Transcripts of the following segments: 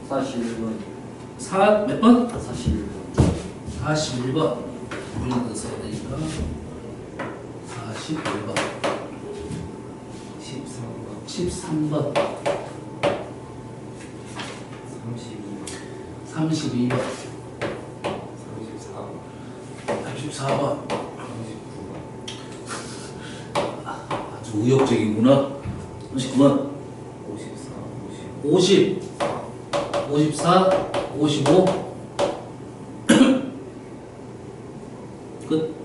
41번. 몇 번? 41번. 41번. 이런 거 써야 되니까. 41번. 13번. 13번. 32번. 32번. 34번. 34번. 39번. 아주 의욕적이구나. 39번. 54. 50. 54. 55. 끝.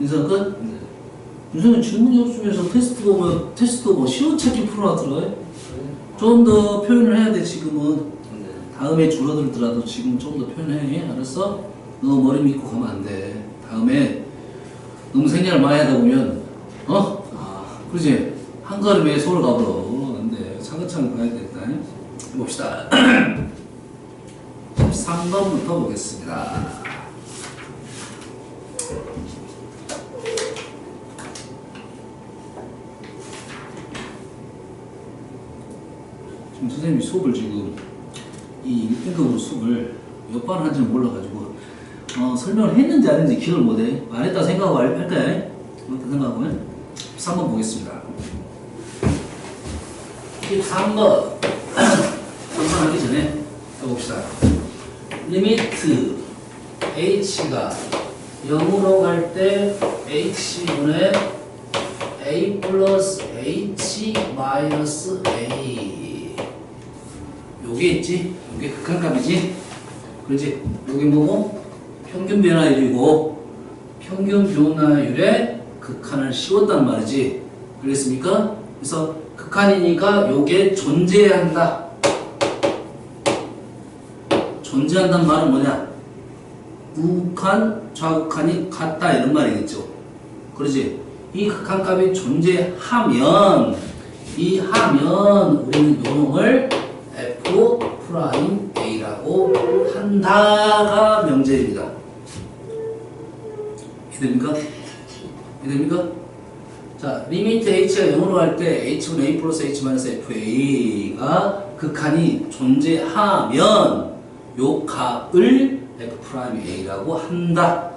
인사 끝? 네. 인사는 질문이 없으면서 테스트도 뭐 시험 찾기 풀어놨더라. 좀 더 표현을 해야 돼, 지금은. 네. 다음에 줄어들더라도 지금 좀 더 표현해. 알았어? 너 머리 믿고 가면 안 돼. 다음에 너무 생각을 많이 하다 보면, 그러지? 한 걸음에 서울 가버려. 안 돼. 차근차근 가야 되겠다. 해봅시다. 13번부터 보겠습니다. 지금 선생님이 수업을 지금 이 1등급으로 수업을 몇 번 한지는 몰라가지고 설명을 했는지 안 했는지 기억을 못해. 안 했다 생각하고 할까요? 그렇다 생각하면 13번 보겠습니다. 13번 3번 하기 전에 해봅시다. 리미트 h가 0으로 갈 때 h분의 a 플러스 h 마이너스 a 요게 있지? 요게 극한값이지? 그렇지? 요게 뭐고? 평균 변화율이고 평균 변화율에 극한을 씌웠단 말이지. 그랬습니까? 그래서 극한이니까 요게 존재한다. 존재한다는 말은 뭐냐? 우극한, 좌극한이 같다 이런 말이겠죠. 그러지? 이 극한값이 존재하면 우리는 요놈을 f 프라임 a라고 한다가 명제입니다. 이해됩니까? 이해됩니까? 자, 리미트 h가 0으로 갈 때 h분의 a 플러스 h 마이너스 fa가 극한이 존재하면 요 값을 f 프라임 a라고 한다.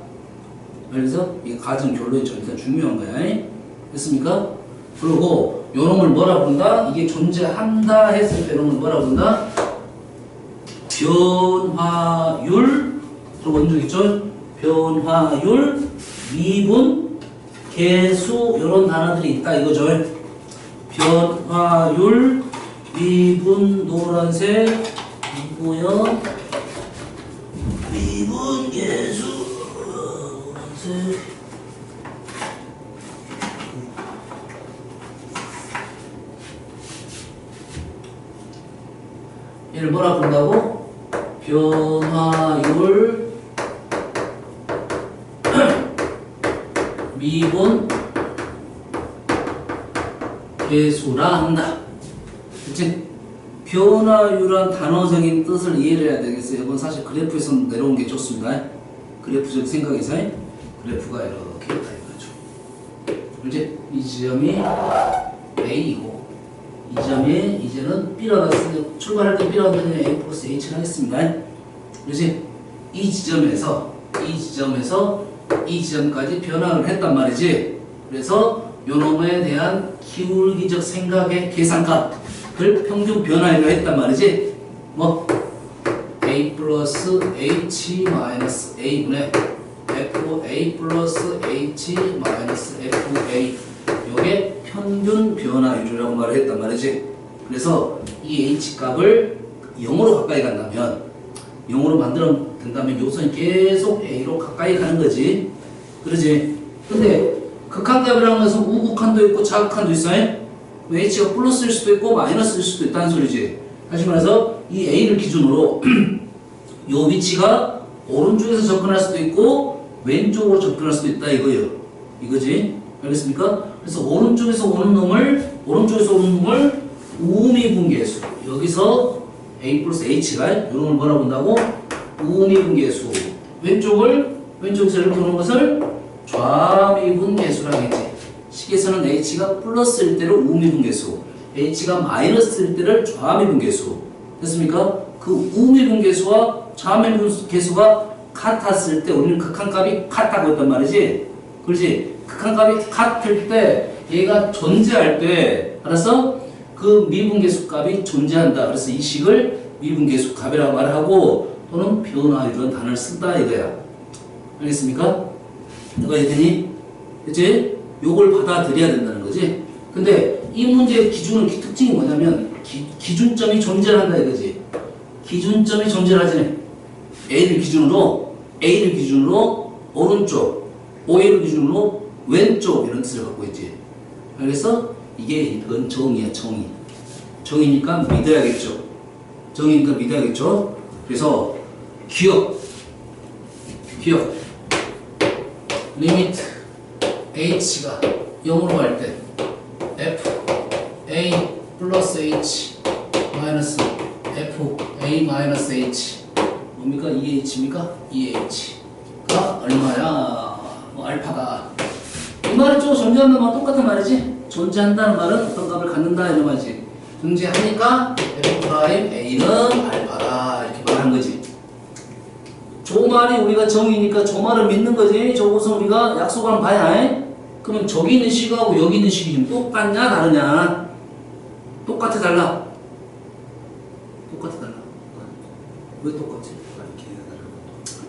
그래서 이게 가정 결론이 일단 중요한 거야. 됐습니까? 그리고 요놈을 뭐라 부른다? 이게 존재한다 했을 때 요놈을 뭐라 부른다? 변화율, 또 먼저 있죠? 변화율, 미분, 계수 이런 단어들이 있다 이거죠. 변화율, 미분 노란색 이고요. 미분 계수 노란색. 얘를 뭐라 부른다고? 변화율 미분 계수라 한다. 그치? 변화율한 단어적인 뜻을 이해를 해야 되겠어요. 이건 사실 그래프에서 내려온 게 좋습니다. 그래프적 생각에서 그래프가 이렇게 있다 이거죠. 그치? 이 지점이 A이고 이 점이 이제는 B라고 출발할 때 B라고 하면 A 플러스 H를 하겠습니다. 그렇지? 이 지점에서 이 지점까지 변화를 했단 말이지. 그래서 요놈에 대한 기울기적 생각의 계산값을 평균 변화율로 했단 말이지. 뭐 A 플러스 H 마이너스 A분의 FA 플러스 H 마이너스 FA 요게 평균 변화율이라고 말을 했단 말이지. 그래서 이 H값을 0으로 가까이 간다면 0으로 만들어 된다면 요선이 계속 A로 가까이 가는 거지. 그러지? 근데 극한값이라는 것은 우극한도 있고 좌극한도 있어요. H가 플러스일 수도 있고 마이너스일 수도 있다는 소리지. 다시 말해서 이 A를 기준으로 요 위치가 오른쪽에서 접근할 수도 있고 왼쪽으로 접근할 수도 있다 이거예요. 이거지? 알겠습니까? 그래서 오른쪽에서 오는 놈을 우미분계수. 여기서 A 플러스 H가 이놈을 뭐라고 본다고? 우미분계수. 왼쪽에서 이렇게 오는 것을 좌미분계수라고 했지. 식에서는 H가 플러스일 때를 우미분계수, H가 마이너스일 때를 좌미분계수. 됐습니까? 그 우미분계수와 좌미분계수가 같았을 때 우리는 극한값이 같다고 했단 말이지. 그렇지? 극한값이 같을 때 얘가 존재할 때 알았어? 그 미분계수 값이 존재한다. 그래서 이 식을 미분계수 값이라고 말하고 또는 변화율은 단어를 쓴다 이거야. 알겠습니까? 누가 했더니 그치? 요걸 받아들여야 된다는 거지. 근데 이 문제의 기준은 특징이 뭐냐면 기준점이 존재한다 이거지. 기준점이 존재하지. A를 기준으로 오른쪽, O를 기준으로 왼쪽 이런 뜻을 갖고 있지. 알겠어? 이건 정의야, 정의. 정의니까 믿어야겠죠. 정의니까 믿어야겠죠. 그래서 기억 리미트 h가 0으로 갈 때 f a 플러스 h 마이너스 f a 마이너스 h 뭡니까? 2h입니까? 2h가 얼마야? 뭐 알파다. 이 말은 좀 존재한다는 말 똑같은 말이지. 존재한다는 말은 어떤 값을 갖는다 이런 말이지. 존재하니까 f 프라임 a는 알파다 이렇게 말한 거지. 저 말이 우리가 정의니까 저 말을 믿는 거지. 저것은 우리가 약속을 한번 봐야. 그러면 저기 있는 식하고 여기 있는 식이 좀 똑같냐 다르냐? 똑같아 달라? 똑같아 달라? 왜 똑같지?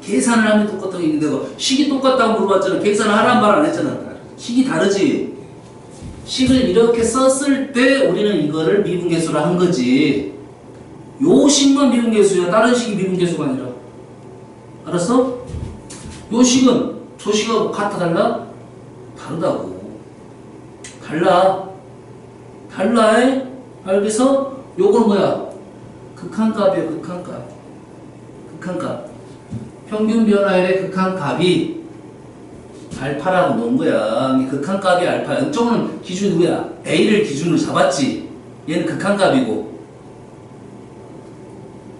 계산을 하면 똑같다고 얘기인데 식이 똑같다고 물어봤잖아. 계산을 하라는 말 안 했잖아. 식이 다르지. 식을 이렇게 썼을 때 우리는 이거를 미분계수라 한 거지. 요 식만 미분계수야. 다른 식이 미분계수가 아니라. 알았어? 요 식은 저 식하고 같아 달라? 다르다고. 달라. 알겠어? 요건 뭐야? 극한값이야. 극한값. 평균 변화율의 극한값이 알파라고 놓은 거야. 극한값이 알파야. 이쪽은 기준이 누구야? A를 기준으로 잡았지. 얘는 극한값이고.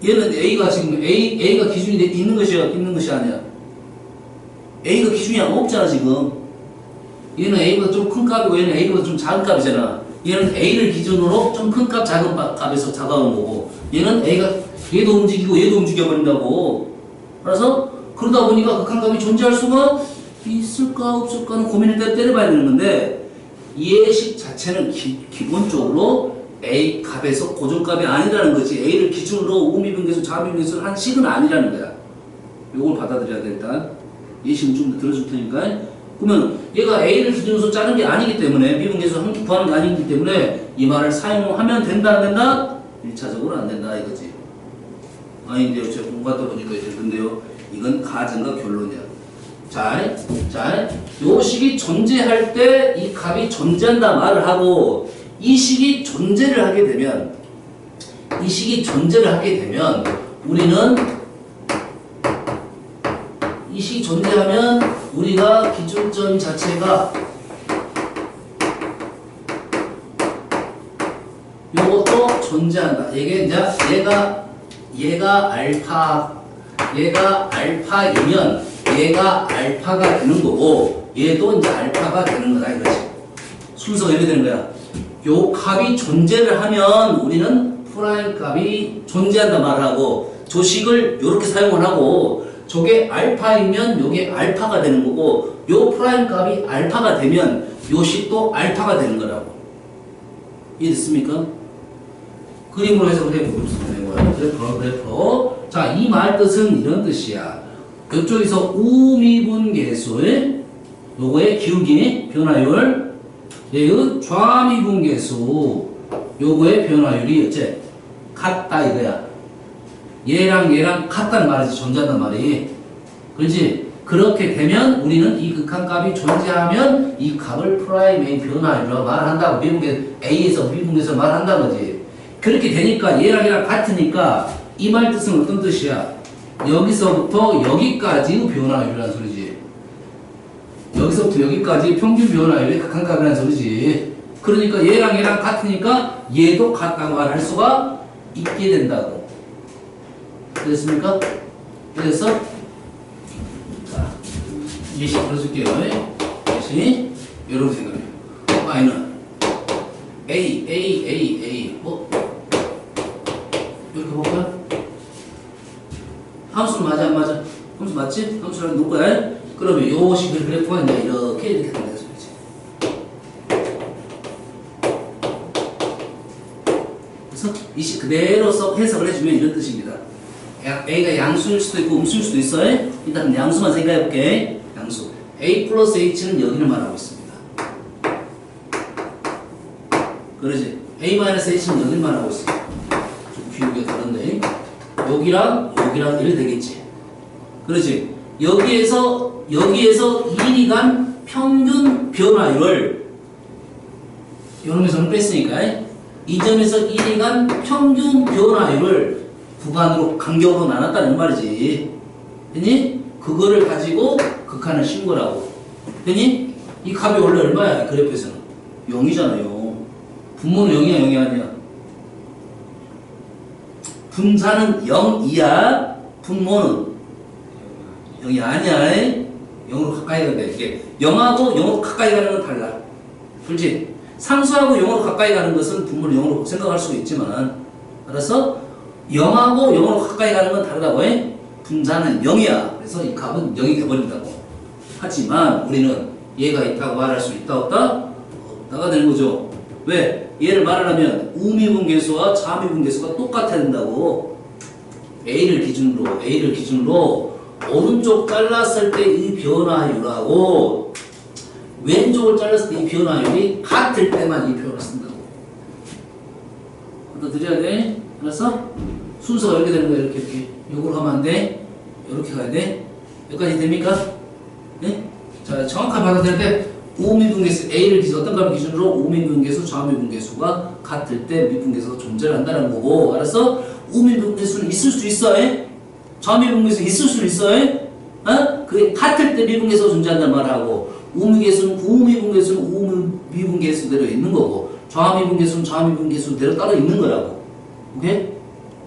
얘는 A가 지금 A가 기준이 있는 것이야, 있는 것이 아니야. A가 기준이 없잖아 지금. 얘는 A보다 좀 큰 값이고 얘는 A보다 좀 작은 값이잖아. 얘는 A를 기준으로 좀 큰 값, 작은 값에서 작아온 거고. 얘는 얘도 움직이고 얘도 움직여버린다고. 그래서 그러다 보니까 극한값이 존재할 수가 있을까 없을까는 고민을 때려봐야 되는 건데 예식 자체는 기본적으로 A 값에서 고정값이 아니라는 거지. A를 기준으로 우미분계수, 좌미분계수를 한 식은 아니라는 거야. 요걸 받아들여야 돼 일단. 예식은 좀 더 들어줄 테니까. 그러면 얘가 A를 기준으로 짜는 게 아니기 때문에 미분계수 한 개 구하는 게 아니기 때문에 이 말을 사용하면 된다 안 된다? 1차적으로 안 된다 이거지. 아닌데요. 제가 공부하다 보니까 이제 근데요. 이건 가정과 결론이야. 자, 요 식이 존재할 때 이 값이 존재한다 말을 하고 이 식이 존재를 하게 되면 우리는 이 식이 존재하면 우리가 기준점 자체가 요것도 존재한다. 이게 이제 얘가 알파이면 얘가 알파가 되는 거고 얘도 이제 알파가 되는 거다 이거지. 순서가 이렇게 되는 거야. 요 값이 존재를 하면 우리는 프라임 값이 존재한다 말을 하고 저 식을 요렇게 사용을 하고 저게 알파이면 요게 알파가 되는 거고 요 프라임 값이 알파가 되면 요 식도 알파가 되는 거라고. 이해됐습니까? 그림으로 해석을 해보겠습니다. 그래프. 자, 이 말 뜻은 이런 뜻이야. 이쪽에서 우미분계수의 요거의 기울기 변화율, 얘의 좌미분계수 요거의 변화율이 어째 같다 이거야. 얘랑 같다는 말이지. 존재한단 말이. 그렇지? 그렇게 되면 우리는 이 극한값이 존재하면 이 값을 프라임 A 변화율이라고 말한다고. A에서 미분계에서 말한다는 거지. 그렇게 되니까 얘랑 같으니까 이 말 뜻은 어떤 뜻이야? 여기서부터 여기까지 변화율이라는 소리지. 여기서부터 여기까지 평균 변화율의 극한값이라는 소리지. 그러니까 얘랑 같으니까 얘도 같다고 말할 수가 있게 된다고. 됐습니까? 그래서 자, 예시 풀어줄게요. 예시 여러분 생각해요. y는 A 뭐 이렇게 볼까요? 함수는 맞아 안 맞아? 함수 맞지? 함수를 놓을 거야. 그러면 요 식의 그래프가 이제 이렇게 된다 소리지. 그래서 이 식 그대로 해석을 해주면 이런 뜻입니다. A가 양수일 수도 있고 음수일 수도 있어요. 일단 양수만 생각해 볼게. 양수. A 플러스 H는 여기를 말하고 있습니다. 그러지? A 마이너스 H는 여기를 말하고 있어. 좀 비유가 다른데. 여기랑 이래 되겠지. 그러지? 여기에서 1간 평균 변화율을 요놈에서는 뺐으니까 이 점에서 1간 평균 변화율을 구간으로 간격으로 나눴다는 말이지. 됐니? 그거를 가지고 극한을 씌운 거라고. 됐니? 이 값이 원래 얼마야? 이 그래프에서는 0이잖아요. 분모는 0이야 0이 아니야. 분자는 0이야. 분모는 0이 아니야. 0으로 가까이 가야 돼. 이게 0하고 0으로 가까이 가는 건 달라. 그렇지? 상수하고 0으로 가까이 가는 것은 분모를 0으로 생각할 수가 있지만, 알았어? 0하고 0으로 가까이 가는 건 다르다고 해. 분자는 0이야. 그래서 이 값은 0이 돼버린다고. 하지만 우리는 얘가 있다고 말할 수 있다 없다? 없다가 되는 거죠. 왜? 얘를 말하려면 우미분계수와 자미분계수가 똑같아야 된다고. A를 기준으로 오른쪽 잘랐을 때 이 변화율하고 왼쪽을 잘랐을 때 이 변화율이 같을 때만 이 표현을 쓴다고. 갖다 드려야 돼. 알았어? 순서가 이렇게 되는 거야. 이렇게. 요걸 하면 안 돼. 이렇게 가야 돼. 여기까지 됩니까? 네? 자, 정확하게 받아들일 때 우미분계수 A를 어떤 값을 기준으로 우미분계수, 좌미분계수가 같을 때 미분계수가 존재를 한다는 거고. 알았어? 우미분계수는 있을 수 있어. 좌미분계수 있을 수 있어. 그게 같을 때 미분계수가 존재한다는 말하고, 우미분계수는 우미분계수대로 있는 거고, 좌미분계수는 좌미분계수대로 따로 있는 거라고. 오케이?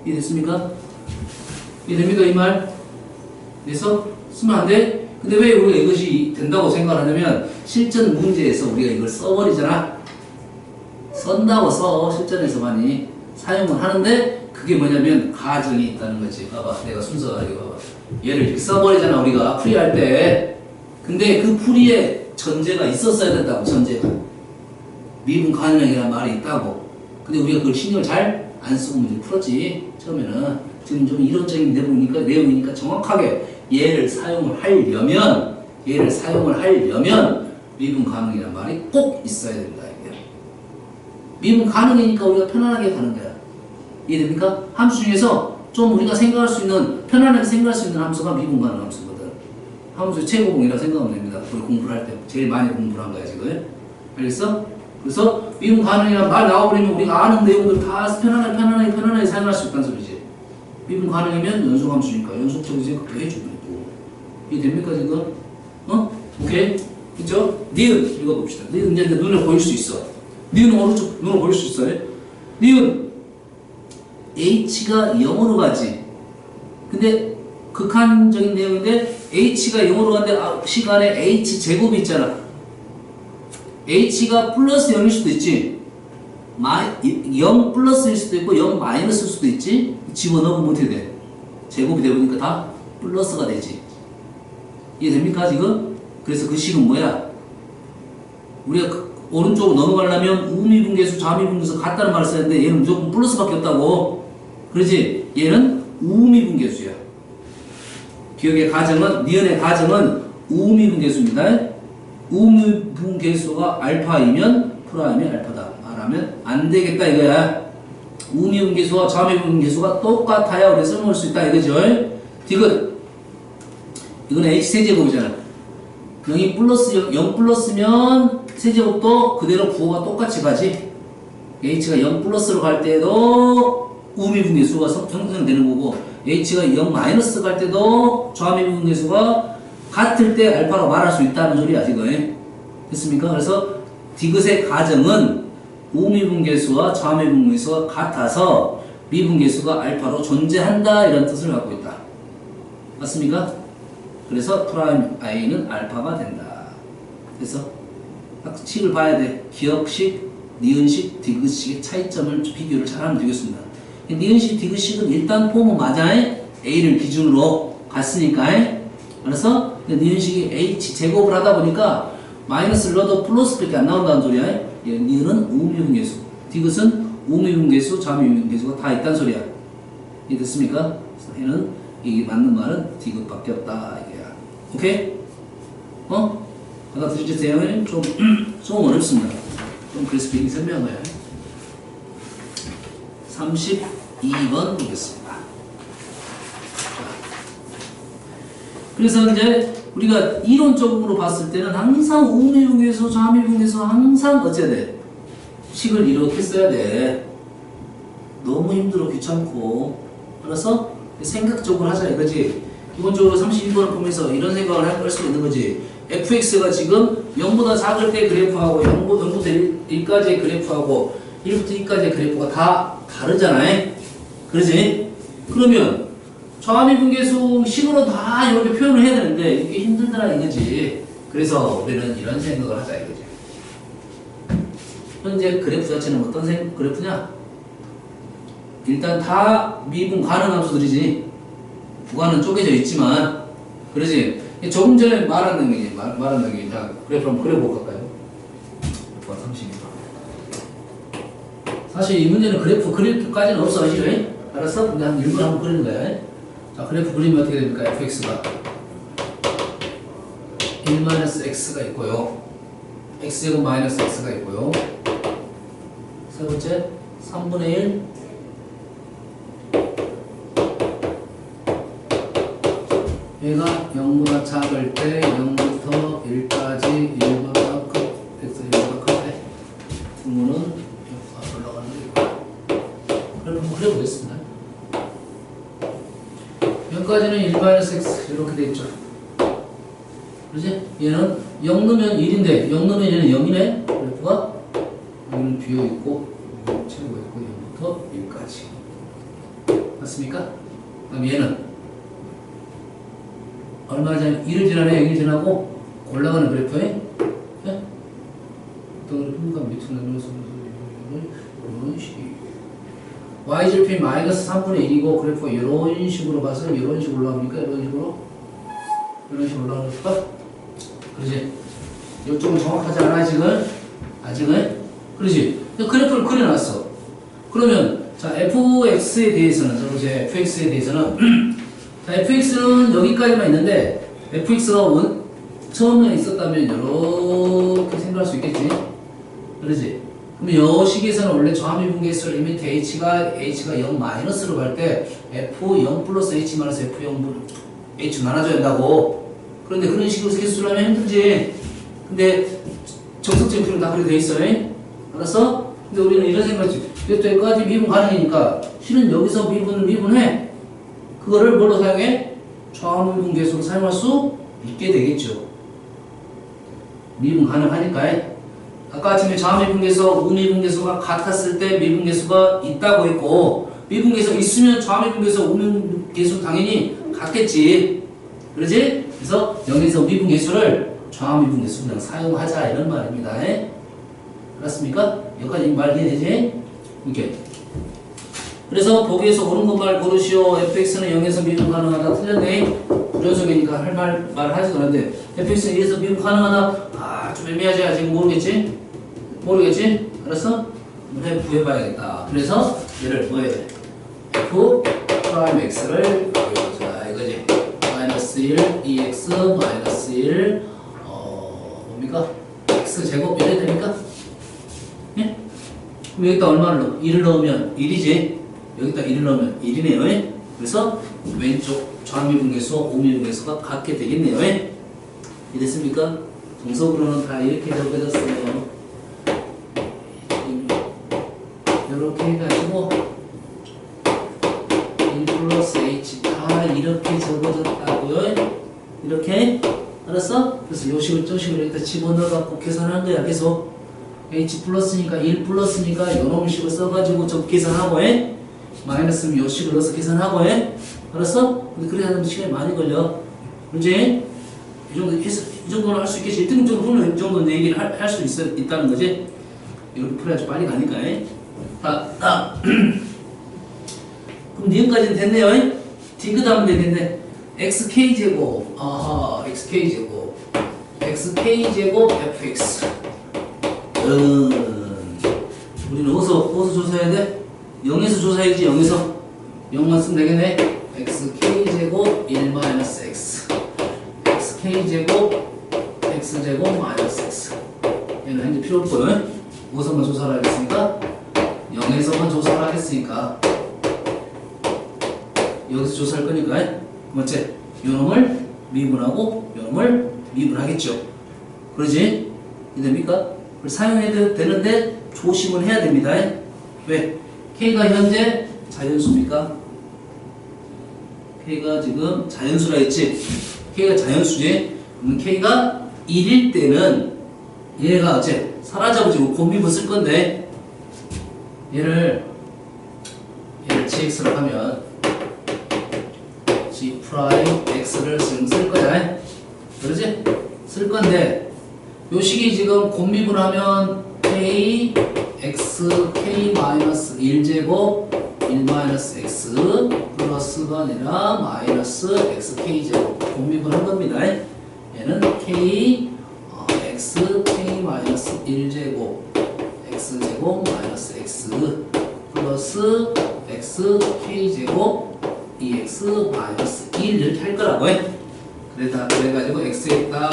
이해됐습니까? 이해됩니까 이 말? 그래서 쓰면 안 돼? 근데 왜 우리가 이것이 된다고 생각하냐면 실전 문제에서 우리가 이걸 써버리잖아. 쓴다고 써. 실전에서 많이 사용을 하는데 그게 뭐냐면 가정이 있다는 거지. 봐봐. 내가 순서가 이거 봐봐. 얘를 이렇게 써버리잖아 우리가 풀이할 때. 근데 그 풀이에 전제가 있었어야 된다고. 전제가. 미분 가능이라는 말이 있다고. 근데 우리가 그걸 신경을 잘 안 쓰고 문제를 풀었지. 처음에는. 지금 좀 이론적인 내용이니까 정확하게 얘를 사용을 하려면 미분 가능이라는 말이 꼭 있어야 된다. 이게. 미분 가능이니까 우리가 편안하게 가는 거야. 이해됩니까? 함수 중에서 좀 우리가 편안하게 생각할 수 있는 함수가 미분 가능 함수거든. 함수의 최고봉이라 생각하면 됩니다. 우리 공부를 할 때 제일 많이 공부를 한 거야 지금. 알겠어? 그래서 미분 가능이라는 말 나와버리면 우리가 아는 내용들 다 편안하게 사용할 수 있다는 소리지. 미분 가능이면 연속함수니까 연속적인 생각도 해주고 있고. 이해됩니까 지금? 오케이? 그죠? 니은 읽어봅시다. 니은 이제 눈에 보일 수 있어. 니은은 오른쪽 눈에 보일 수 있어요. 니은 H가 0으로 가지. 근데 극한적인 내용인데 H가 0으로 가는데 시간에 H 제곱이 있잖아. H가 플러스 0일 수도 있지. 0 플러스일 수도 있고 0 마이너스일 수도 있지. 집어넣으면 어떻게 돼? 제곱이 되니까 다 플러스가 되지. 이해됩니까 지금? 그래서 그 식은 뭐야? 우리가 오른쪽으로 넘어가려면 우미분계수, 좌미분계수 같다는 말을 써야 되는데 얘는 무조건 플러스밖에 없다고. 그렇지? 얘는 우미분계수야. 기억의 가정은, 니은의 가정은 우미분계수입니다. 우미분계수가 알파이면 프라임이 알파다. 말하면 안 되겠다 이거야. 우미분계수와 좌미분계수가 똑같아야 우리 써먹을 수 있다 이거죠. 디귿. 이건 H 세제곱이잖아. 0 플러스면 세제곱도 그대로 부호가 똑같이 가지. H가 0 플러스로 갈 때도 우미분계수가 형성되는 거고, H가 0 마이너스 갈 때도 좌미분계수가 같을 때 알파로 말할 수 있다는 소리야 지금. 됐습니까? 그래서 디귿의 가정은 우미분계수와 좌미분계수가 같아서 미분계수가 알파로 존재한다 이런 뜻을 갖고 있다. 맞습니까? 그래서 프라임 i는 알파가 된다. 그래서 식을 봐야 돼. 기억식, 니은식, 디귿식의 차이점을 비교를 잘하면 되겠습니다. 니은식, 디귿식은 일단 폼은 맞아. A를 기준으로 갔으니까. 알았어? 근데 니은 식이 H 제곱을 하다 보니까 마이너스를 넣어도 플러스밖에 안 나온다는 소리야. 니은은 우미분계수, 디귿은 우미분계수, 좌미분계수가 다 있다는 소리야. 이해됐습니까? 그래서 얘는 이게 맞는 말은 디귿밖에 없다 이게야. 오케이? 받아들이지 대응은 좀 어렵습니다. 좀 그래서 미리 설명한 거야. 32번 보겠습니다. 그래서 이제 우리가 이론적으로 봤을 때는 항상 우미분계수, 좌미분계수 항상 어째야 돼? 식을 이렇게 써야 돼. 너무 힘들어 귀찮고. 알았어? 생각적으로 하자 이거지. 기본적으로 32번을 보면서 이런 생각을 할 수 있는 거지. fx가 지금 0보다 작을 때 그래프하고 0부터 1까지의 그래프하고 1부터 2까지의 그래프가 다 다르잖아요. 그러지? 그러면 좌미분계수 식으로 다 이렇게 표현을 해야 되는데 이게 힘들더라 이거지. 그래서 우리는 이런 생각을 하자 이거지. 현재 그래프 자체는 어떤 그래프냐? 일단 다 미분 가능 함수들이지. 부가는 쪼개져 있지만, 그러지? 조금 전에 말한 능력이, 말한 능력이. 자, 그래프 한번 그려보고 갈까요? 부가 32번. 사실 이 문제는 그래프 그릴까지는 없어, 사실. 알았어? 근데 한 1번 한번 그리는 거야. 자, 그래프 그리면 어떻게 됩니까? fx가 1-x가 있고요. x제곱 마이너스 x가 있고요. 세 번째, 3분의 1 얘가 0보다 작을 때 0부터 1까지 1보다 큰 x 1보다 클 때 등호는 올라가는 거고요. 그럼 한번 그려보겠습니다. 여기까지는 1-x 이렇게 돼 있죠. 그렇지? 얘는 0 넣으면 1인데 0 넣으면 얘는 0이네. 그래프가 여기는 비어 있고 채우고 있고 0부터 1까지 맞습니까? 그럼 얘는 얼마 전에 1을 지나네 0을 지나고 올라가는 그래프에 네? 어떤 그래프입니까? 밑으로 내려서 이런 식이 y절편 마이너스 3분의 1이고 그래프가 이런 식으로 가서 이런 식으로 올라갑니까? 이런 식으로 올라갑니까? 그러지? 이쪽은 정확하지 않아 아직은? 그러지? 그래프를 그려놨어. 그러면 자 fx에 대해서는 이제 fx에 대해서는 자, fx는 여기까지만 있는데 fx가 처음에 있었다면 이렇게 생각할 수 있겠지? 그러지? 그럼 이 식에서는 원래 좌미분계수를 리미트 h가 0 마이너스로 갈 때 f0 플러스 h 마이너스 f0 h 나눠줘야 한다고. 그런데 그런 식으로 계수를 하면 힘들지. 근데 정석적인 표현 다 그렇게 돼 있어. 알았어? 근데 우리는 이런 생각이지. 여기까지 미분 가능이니까 실은 여기서 미분해. 그거를 뭘로 사용해? 좌미분계수로 사용할 수 있게 되겠죠. 미분 가능하니까. 아까 아침에 좌미분계수, 우미분계수가 같았을 때 미분계수가 있다고 했고 미분계수 있으면 좌미분계수, 우미분계수 당연히 같겠지. 그러지? 그래서 여기서 미분계수를 좌미분계수 그냥 사용하자 이런 말입니다. 알았습니까? 여기까지 말 이해되지? 이렇게. 그래서 보기에서 옳은 것만 고르시오. fx는 0에서 미분 가능하다. 틀렸네. 불연속이니까 말을 하지도 않는데 fx는 2에서 미분 가능하다. 좀 애매하지? 아직 모르겠지? 알았어? 한번 구해봐야겠다. 그래서 얘를 뭐해? f 프라임 x를 구해보자 이거지. 마이너스 1 2x 마이너스 1 뭡니까? x 제곱 이래 됩니까? 예? 그럼 여기다 얼마를 넣어? 1을 넣으면 1이지. 여기다 1을 넣으면 1이네요. 그래서 왼쪽 좌미분계수, 우미분계수가 같게 되겠네요. 이해됐습니까? 정석으로는 다 이렇게 적어졌어요. 이렇게 해가지고 1 플러스 h 다 이렇게 적어졌다고요. 이렇게 알았어? 그래서 요 식을 저 식을 여기다 집어넣어갖고 계산한 거야. 계속 h 플러스니까 1 플러스니까 요놈 식을 써가지고 저 계산하고 마이너스면 요 식을 넣어서 계산하고 알았어? 근데 그래야 하면 시간이 많이 걸려. 그렇지? 이 정도는 할 수 있겠지. 등적으로는 이 정도는 내 얘기를 할 수 있다는 거지. 이렇게 풀어야지 빨리 가니까. 그럼 니은까지는 됐네요. 디귿하면 되겠네. xk제곱, 아하, xk제곱, xk제곱 fx. 우리는 어디서 조사해야 돼? 0에서 조사해야지. 0에서 0만 쓰면 되겠네. xk제곱 1-x, xk제곱 x제곱 마이너스 x. 얘는 현재 필요 없고요. 어디서만 조사를 하겠으니까 0에서만 조사를 하겠으니까 여기서 조사할 거니까 번째, 요놈을 미분하고 요놈을 미분하겠죠. 그러지? 이해됩니까? 사용해도 되는데 조심은 해야 됩니다. 왜? K가 현재 자연수입니까? K가 지금 자연수라 했지? K가 자연수지? 그럼 K가 1일 때는 얘가 어째 사라져가지고 곱미분 쓸 건데 얘를 gx를 하면 g 프라임 x를 쓸 거야. 그러지? 쓸 건데 요 식이 지금 곱미분하면 k x k 마이너스 1제곱 1 마이너스 x 플러스가 아니라 마이너스 x k 제곱 곱미분한 겁니다. 얘는 k x k 마이너스 1제곱 x 제곱 마이너스 x 플러스 x k 제곱 2x 마이너스 1 이렇게 할 거라고 해. 그래가지고 x에다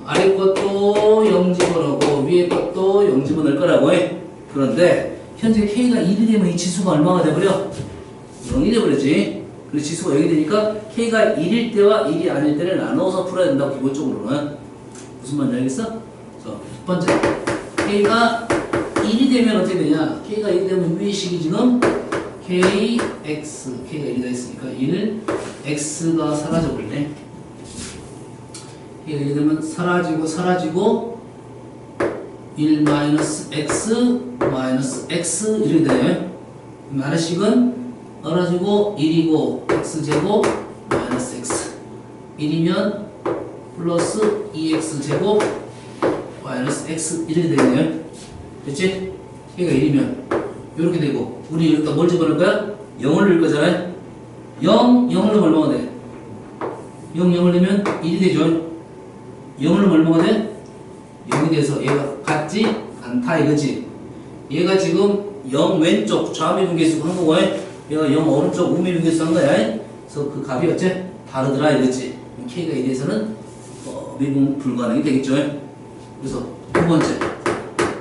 아래 것도 0 집어넣고 위에 것도 0 집어넣을 거라고 해. 그런데 현재 k가 1이 되면 이 지수가 얼마가 돼버려? 0이 돼버렸지. 그래서 지수가 0이 되니까 k가 1일 때와 1이 아닐 때를 나눠서 풀어야 된다고. 기본적으로는 무슨 말인지 알겠어? 첫 번째, k가 1이 되면 어떻게 되냐? k가 1이 되면 위의 식이 지금 kx, k가 1이 있으니까 1, x가 사라져버리네. k가 1이 되면 사라지고 1 마이너스 x 마이너스 x 이렇게 되네요. 마이너스식은 떨어지고 1이고 x제곱 마이너스 x 1이면 플러스 2x제곱 마이너스 x 이렇게 되네요. 됐지? k가 1이면 이렇게 되고 우리 여기다 뭘 집어넣을 거야? 0을 넣을 거잖아요. 0, 0을 넣으면 얼마가 돼? 0, 0을 넣으면 1이 되죠. 0을 넣으면 얼마가 돼? 0이 돼서 얘가 같지? 않다 이거지. 얘가 지금 0 왼쪽 좌미분계수 한 거고 얘가 0 오른쪽 우미분계수 한 거야. 그래서 그 값이 어째? 다르더라 이거지. k가 1에서는 미분 불가능이 되겠죠. 그래서 두 번째,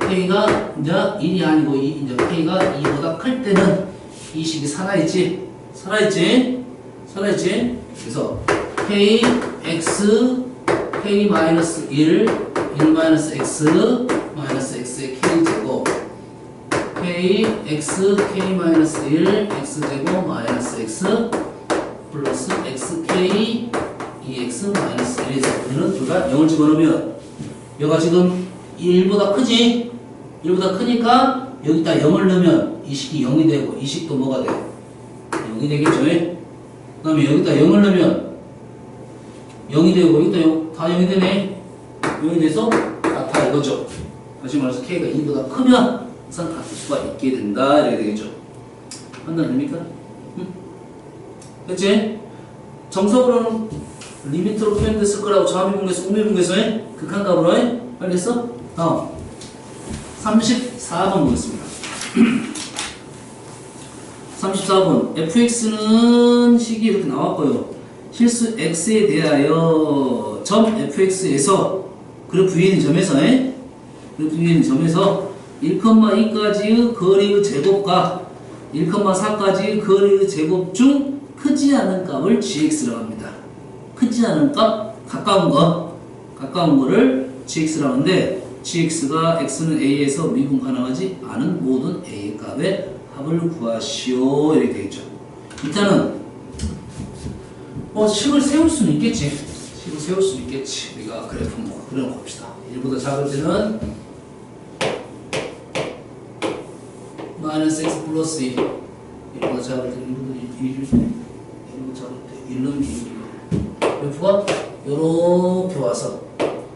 k가 이제 1이 아니고 이제 k가 2보다 클 때는 이 식이 살아있지. 그래서 k x k 마이너스 1 마이너스 x 마이너스 x의 k 제곱 k x k 마이너스 1 x 제곱 마이너스 x 플러스 x k 2x 마이너스 1에서 우리는 둘 다 0을 집어넣으면 얘가 지금 1보다 크지? 1보다 크니까 여기다 0을 넣으면 이 식이 0이 되고 이 식도 뭐가 돼? 0이 되겠죠? 그 다음에 여기다 0을 넣으면 0이 되고 여기다 다 0이 되네. 0이 돼서 같아 이거죠. 다시 말해서 k가 2보다 크면 항상 같을 수가 있게 된다 이렇게 되겠죠. 판단 됩니까? 응? 됐지? 정석으로는 리미트로 표현됐을 거라고. 좌미분계수, 우미분계수 극한값으로 해? 알겠어? 다음 34번 보겠습니다. 34번 fx는 식이 이렇게 나왔고요. 실수 x에 대하여 점 fx에서 그래프 위에 있는 점에서 1,2까지의 거리의 제곱과 1,4까지의 거리의 제곱 중 크지 않은 값을 gx라고 합니다. 크지 않은 값, 가까운 거를 gx라고 하는데 gx가 x는 a에서 미분 가능하지 않은 모든 a의 값의 합을 구하시오 이렇게 되겠죠. 일단은 식을 세울 수는 있겠지. 우리가 그래프 그려봅시다. 1보다 작을 때는 마이너스 x 플러스 1. 1보다 작을 때는 1보다 작을 때 1은 2. 그래프가 요렇게 와서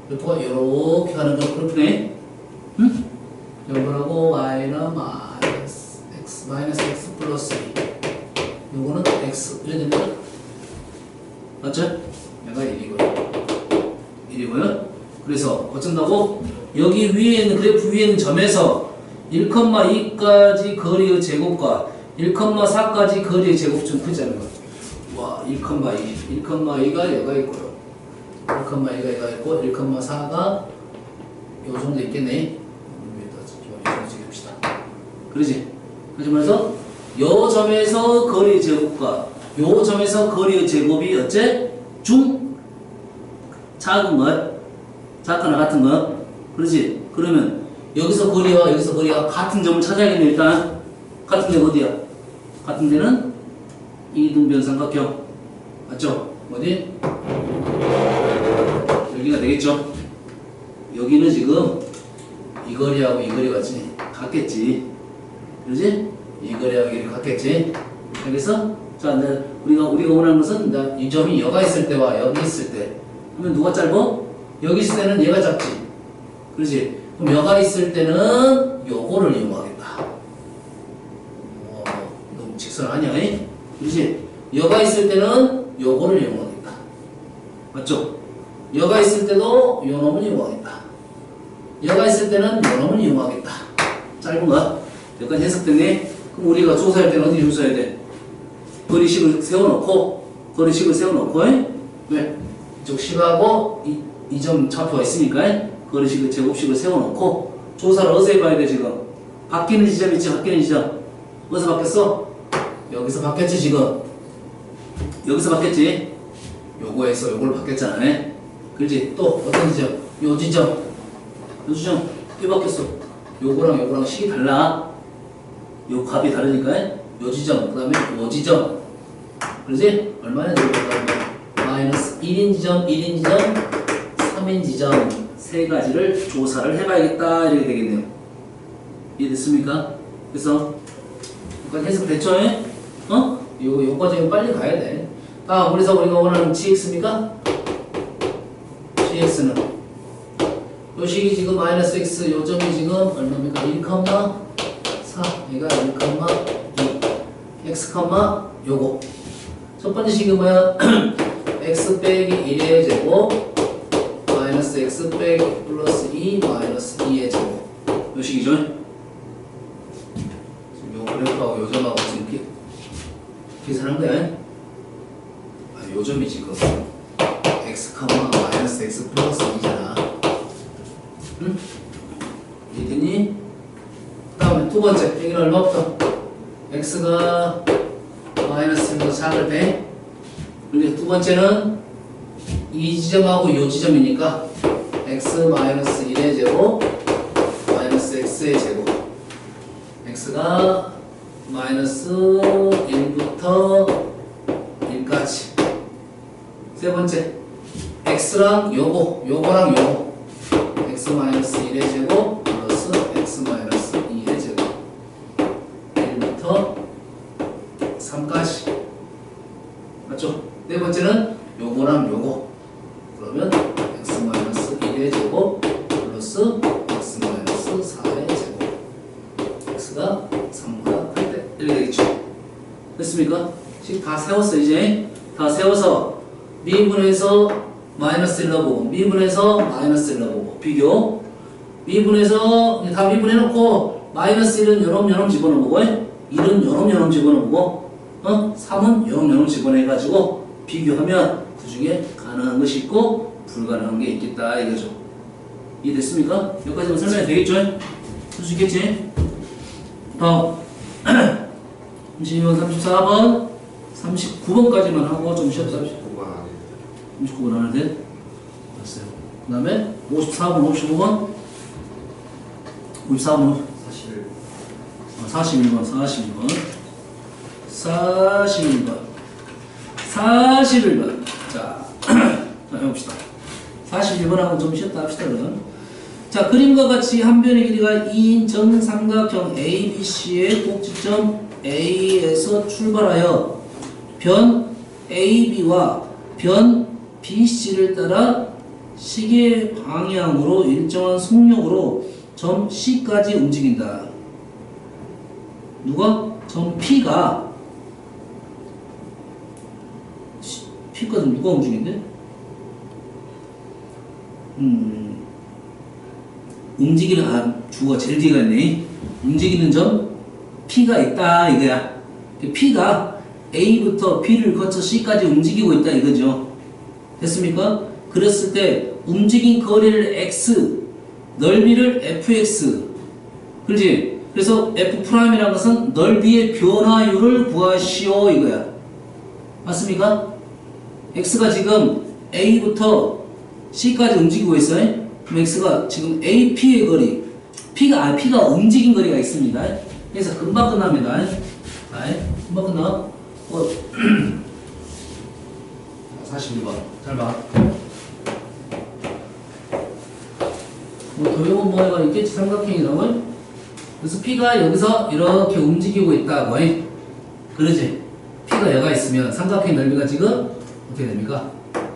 그래프가 요렇게 가는 건 그래프네. 응? 요거라고 y는 마이너스 x 플러스 2. 요거는 x 이래 됩니다. 맞죠? 얘가 1이고요. 1이고요. 그래서 어쩐다고? 여기 위에 있는 그래프 위에 있는 점에서 1,2까지 거리의 제곱과 1,4까지 거리의 제곱 좀 크자는 거. 와, 1,2. 1,2가 얘가 있고요. 1,2가 얘가 있고 1,4가 요 정도 있겠네. 여기다 찍읍시다. 그러지? 그래서 말해서 요 점에서 거리의 제곱과 요 점에서 거리의 제곱이 어째? 작은 것, 작거나 같은 것. 그러지? 그러면 여기서 거리와 여기서 거리가 같은 점을 찾아야겠네. 일단 같은 데가 어디야? 같은 데는 이등변 삼각형. 맞죠? 어디? 여기가 되겠죠? 여기는 지금 이 거리하고 이 거리가 같겠지. 그러지? 이 거리하고 이 거리 같겠지. 그래서 자, 우리가 원하는 것은 이 점이 여가 있을 때와 여기 있을 때. 그러면 누가 짧아? 여기 있을 때는 얘가 작지. 그렇지? 그럼 여가 있을 때는 요거를 이용하겠다. 너무 직선 아니야? 그렇지? 여가 있을 때는 요거를 이용하겠다. 맞죠? 여가 있을 때도 요 놈을 이용하겠다. 여가 있을 때는 요 놈을 이용하겠다. 짧은가? 여기까지 해석됐네? 그럼 우리가 조사할 때는 어디 조사해야 돼? 거리식을 세워놓고 왜? 이쪽 식하고 이 점 좌표가 있으니까 거리식을 제곱식을 세워놓고 조사를 어디서 해봐야 돼 지금? 바뀌는 지점 있지? 바뀌는 지점 어디서 바뀌었어? 여기서 바뀌었지 지금? 여기서 바뀌었지? 요거에서 요걸 바뀌었잖아. 그렇지? 또 어떤 지점? 요 지점 왜 바뀌었어? 요거랑 식이 달라. 요 값이 다르니까 요 지점 그 다음에 요 지점 그러지? 얼마나 늘어나는 마이너스 1인 지점, 1인 지점, 3인 지점 세 가지를 조사를 해봐야겠다 이렇게 되겠네요. 이해됐습니까? 그래서 여기까지 해석됐죠? 요까지 빨리 가야 돼. 그래서 우리가 원하는 gx입니까? gx는 요 식이 지금 마이너스 x 요 점이 지금 얼마입니까? 1,4 얘가 1,2 x, 요거 첫 번째 식이 뭐야? x 빼기 1의 제곱 마이너스 x 빼기 플러스 2 마이너스 2의 제곱 요 식이죠? 지금 요 그래프하고 요 점하고 지금 계산한 거야? 요 점이 지금 x, 마이너스 x 플러스 2잖아. 응? 이해됐니? 그 다음에 두 번째 여기는 얼마부터? x가 마이너스 1보다 작을 때 그리고 두 번째는 이 지점하고 이 지점이니까 x 마이너스 1의 제곱 마이너스 x의 제곱 x가 마이너스 1부터 1까지 세 번째 x랑 요거랑 요거 x 마이너스 1의 제곱 플러스 x 마이너스 2의 제곱 1부터 3까지 맞죠? 네 번째는 요거랑 요거 그러면 x 마이너스 1의 제곱 플러스 x 마이너스 4의 제곱 x가 3보다 클 때 이렇게 되겠죠? 됐습니까? 지금 다 세웠어. 이제 다 세워서 미분해서 마이너스 1 넣어보고 미분해서 마이너스 1 넣어보고 비교 미분해서 다 미분해놓고 마이너스 1은 요놈 집어넣어보고 1은 요놈 집어넣어보고 3은 요놈 집어넣어가지고 비교하면 그 중에 가능한 것이 있고 불가능한 게 있겠다 이거죠. 이해됐습니까? 여기까지만 설명이 되겠죠? 할 수 있겠지? 다음 32번, 34번, 39번까지만 하고 좀 쉬었다. 39번 안 돼? 됐어요. 그 다음에 54번, 55번 54번 41번 41번 자 해봅시다. 41번하고 좀 쉬었다 합시다. 그럼 자 그림과 같이 한 변의 길이가 2인 정삼각형 ABC의 꼭지점 A에서 출발하여 변 AB와 변 BC를 따라 시계 방향으로 일정한 속력으로 점 C까지 움직인다. 누가? 점 P가 P가 좀 누가 움직인데? 움직이는, 주어가 제일 뒤가 있네. 움직이는 점, P가 있다, 이거야. P가 A부터 B를 거쳐 C까지 움직이고 있다, 이거죠. 됐습니까? 그랬을 때, 움직인 거리를 X, 넓이를 Fx. 그렇지? 그래서 F'이라는 것은 넓이의 변화율을 구하시오, 이거야. 맞습니까? X가 지금 A부터 C까지 움직이고 있어요. 그럼 X가 지금 AP의 거리, P가 움직인 거리가 있습니다. 그래서 금방 끝납니다. 금방 끝나. 41번. 잘 봐. 도형은 뭐가 있겠지? 삼각형이라고. 그래서 P가 여기서 이렇게 움직이고 있다고. 그러지? P가 여가 있으면 삼각형 넓이가 지금 어떻게 됩니까?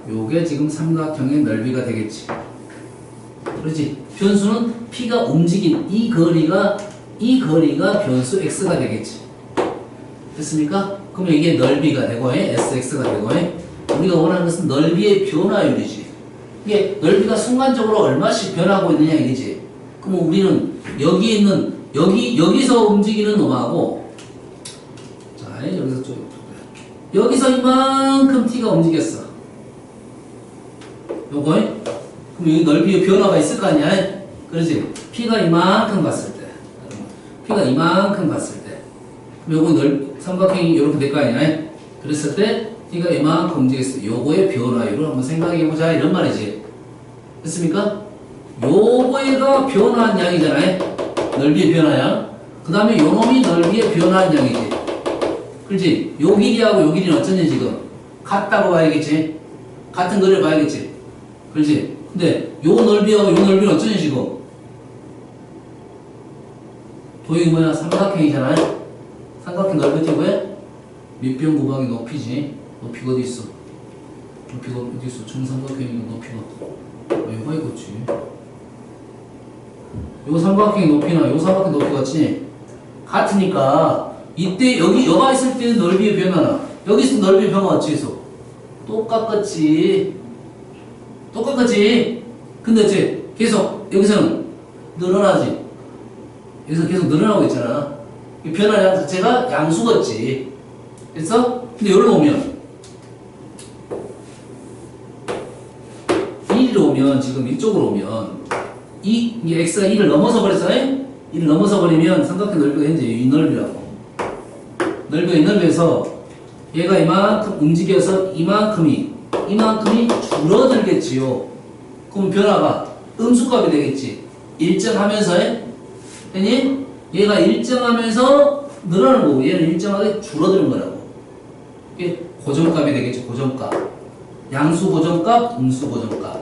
요게 지금 삼각형의 넓이가 되겠지. 그렇지? 변수는 P가 움직인 이 거리가 변수 X가 되겠지. 됐습니까? 그러면 이게 넓이가 되고, SX가 되고, 우리가 원하는 것은 넓이의 변화율이지. 이게 넓이가 순간적으로 얼마씩 변하고 있느냐 이거지. 그럼 우리는 여기 있는, 여기서 움직이는 놈하고, 자, 여기서 좀, 여기서 이만큼 T가 움직였어. 요거, 그럼 여기 넓이의 변화가 있을 거 아니야? 그렇지? P가 이만큼 갔을 때. P가 이만큼 갔을 때. 그럼 요거 삼각형이 이렇게 될 거 아니야? 그랬을 때, T가 이만큼 움직였어. 요거의 변화율을 한번 생각해보자. 이런 말이지. 됐습니까? 요거가 변화한 양이잖아요? 넓이의 변화양. 그 다음에 요 놈이 넓이의 변화한 양이지. 그렇지? 요 길이하고 요 길이는 어쩌냐, 지금? 같다고 봐야겠지? 같은 거리를 봐야겠지? 그렇지? 근데 요 넓이하고 요 넓이는 어쩌냐, 지금? 도형이 뭐야? 삼각형이잖아요? 삼각형 넓이 띄고요? 밑변 곱하기 높이지. 높이가 어디 있어? 높이가 어디 있어? 정삼각형이니까 높이가. 얘가 이거지. 요 삼각형의 높이나 요 삼각형 높이 같지? 같으니까 이때 여가 있을 때는 넓이의 변화나 여기 있을 때 넓이의 변화가 어찌 있어? 똑같겠지. 근데 이제 계속 여기서는 늘어나지. 여기서 계속 늘어나고 있잖아. 이 변화량 자체가 양수겠지. 그래서 근데 여기로 오면 1로 오면 지금 이쪽으로 오면 이 x가 1을 넘어서 버렸어. 1을 넘어서 버리면 삼각형 넓이가 현재 이 넓이라고. 넓이가 이 넓이에서 얘가 이만큼 움직여서 이만큼이 줄어들겠지요. 그럼 변화가 음수값이 되겠지. 일정하면서 했니? 얘가 일정하면서 늘어나는 거고 얘는 일정하게 줄어드는 거라고. 이게 고정값이 되겠지. 고정값. 양수 고정값, 음수 고정값.